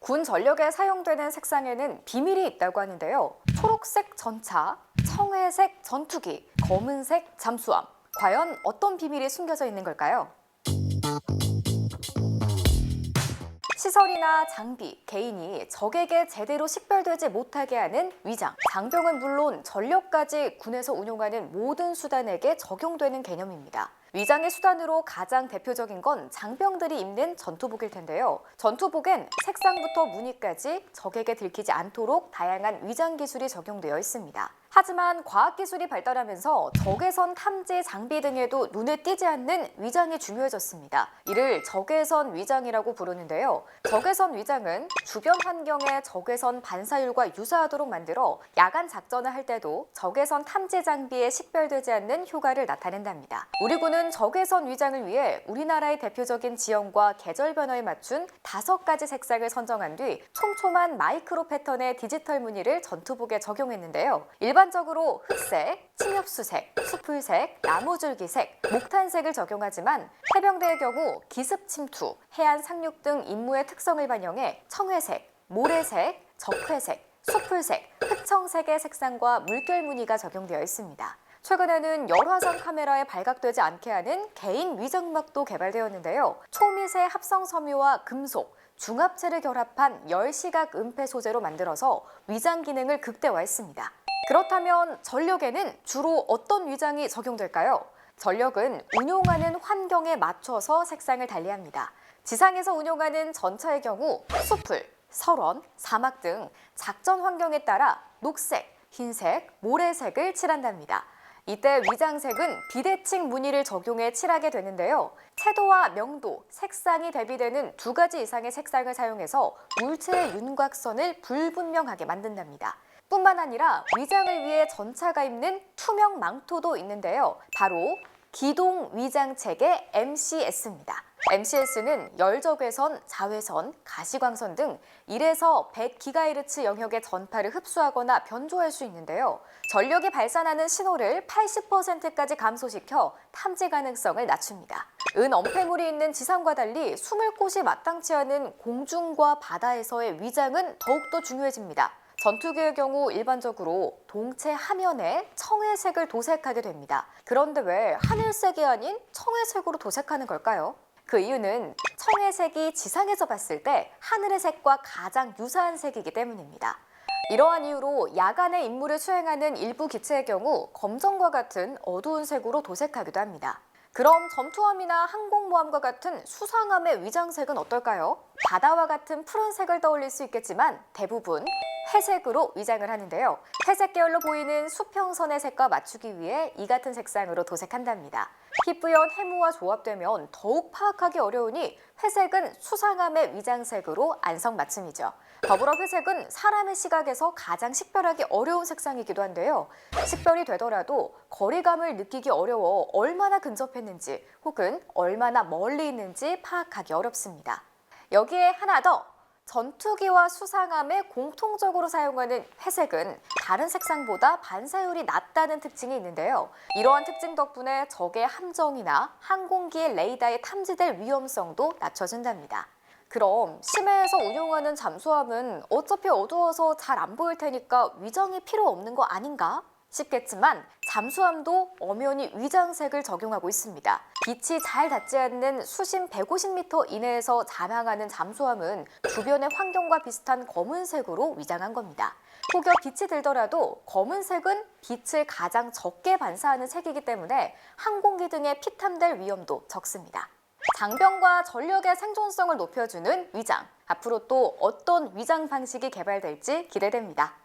군 전력에 사용되는 색상에는 비밀이 있다고 하는데요. 초록색 전차, 청회색 전투기, 검은색 잠수함. 과연 어떤 비밀이 숨겨져 있는 걸까요? 시설이나 장비, 개인이 적에게 제대로 식별되지 못하게 하는 위장. 장병은 물론 전력까지 군에서 운용하는 모든 수단에게 적용되는 개념입니다. 위장의 수단으로 가장 대표적인 건 장병들이 입는 전투복일 텐데요. 전투복엔 색상부터 무늬까지 적에게 들키지 않도록 다양한 위장 기술이 적용되어 있습니다. 하지만 과학기술이 발달하면서 적외선 탐지 장비 등에도 눈에 띄지 않는 위장이 중요해졌습니다. 이를 적외선 위장이라고 부르는데요. 적외선 위장은 주변 환경의 적외선 반사율과 유사하도록 만들어 야간 작전을 할 때도 적외선 탐지 장비에 식별되지 않는 효과를 나타낸답니다. 우리 군은 적외선 위장을 위해 우리나라의 대표적인 지형과 계절 변화에 맞춘 5가지 색상을 선정한 뒤 촘촘한 마이크로 패턴의 디지털 무늬를 전투복에 적용했는데요. 일반적으로 흑색, 침엽수색, 수풀색, 나무줄기색, 목탄색을 적용하지만 해병대의 경우 기습 침투, 해안 상륙 등 임무의 특성을 반영해 청회색, 모래색, 적회색, 수풀색, 흑청색의 색상과 물결 무늬가 적용되어 있습니다. 최근에는 열화상 카메라에 발각되지 않게 하는 개인 위장막도 개발되었는데요. 초미세 합성 섬유와 금속, 중합체를 결합한 열시각 은폐 소재로 만들어서 위장 기능을 극대화했습니다. 그렇다면 전력에는 주로 어떤 위장이 적용될까요? 전력은 운용하는 환경에 맞춰서 색상을 달리합니다. 지상에서 운용하는 전차의 경우 수풀, 설원, 사막 등 작전 환경에 따라 녹색, 흰색, 모래색을 칠한답니다. 이때 위장색은 비대칭 무늬를 적용해 칠하게 되는데요. 채도와 명도, 색상이 대비되는 2가지 이상의 색상을 사용해서 물체의 윤곽선을 불분명하게 만든답니다. 뿐만 아니라 위장을 위해 전차가 입는 투명 망토도 있는데요. 바로 기동 위장체계 MCS입니다. MCS는 열적외선, 자외선, 가시광선 등 1에서 100GHz 영역의 전파를 흡수하거나 변조할 수 있는데요. 전력이 발산하는 신호를 80%까지 감소시켜 탐지 가능성을 낮춥니다. 은엄폐물이 있는 지상과 달리 숨을 곳이 마땅치 않은 공중과 바다에서의 위장은 더욱더 중요해집니다. 전투기의 경우 일반적으로 동체 하면에 청회색을 도색하게 됩니다. 그런데 왜 하늘색이 아닌 청회색으로 도색하는 걸까요? 그 이유는 청회색이 지상에서 봤을 때 하늘의 색과 가장 유사한 색이기 때문입니다. 이러한 이유로 야간에 임무를 수행하는 일부 기체의 경우 검정과 같은 어두운 색으로 도색하기도 합니다. 그럼 전투함이나 항공모함과 같은 수상함의 위장색은 어떨까요? 바다와 같은 푸른색을 떠올릴 수 있겠지만 대부분 회색으로 위장을 하는데요. 회색 계열로 보이는 수평선의 색과 맞추기 위해 이 같은 색상으로 도색한답니다. 피부연 해무와 조합되면 더욱 파악하기 어려우니 회색은 수상함의 위장색으로 안성맞춤이죠. 더불어 회색은 사람의 시각에서 가장 식별하기 어려운 색상이기도 한데요. 식별이 되더라도 거리감을 느끼기 어려워 얼마나 근접했는지 혹은 얼마나 멀리 있는지 파악하기 어렵습니다. 여기에 하나 더! 전투기와 수상함에 공통적으로 사용하는 회색은 다른 색상보다 반사율이 낮다는 특징이 있는데요. 이러한 특징 덕분에 적의 함정이나 항공기의 레이더에 탐지될 위험성도 낮춰준답니다. 그럼 심해에서 운용하는 잠수함은 어차피 어두워서 잘 안 보일 테니까 위장이 필요 없는 거 아닌가? 싶겠지만 잠수함도 엄연히 위장색을 적용하고 있습니다. 빛이 잘 닿지 않는 수심 150m 이내에서 잠항하는 잠수함은 주변의 환경과 비슷한 검은색으로 위장한 겁니다. 혹여 빛이 들더라도 검은색은 빛을 가장 적게 반사하는 색이기 때문에 항공기 등에 피탐될 위험도 적습니다. 장병과 전력의 생존성을 높여주는 위장. 앞으로 또 어떤 위장 방식이 개발될지 기대됩니다.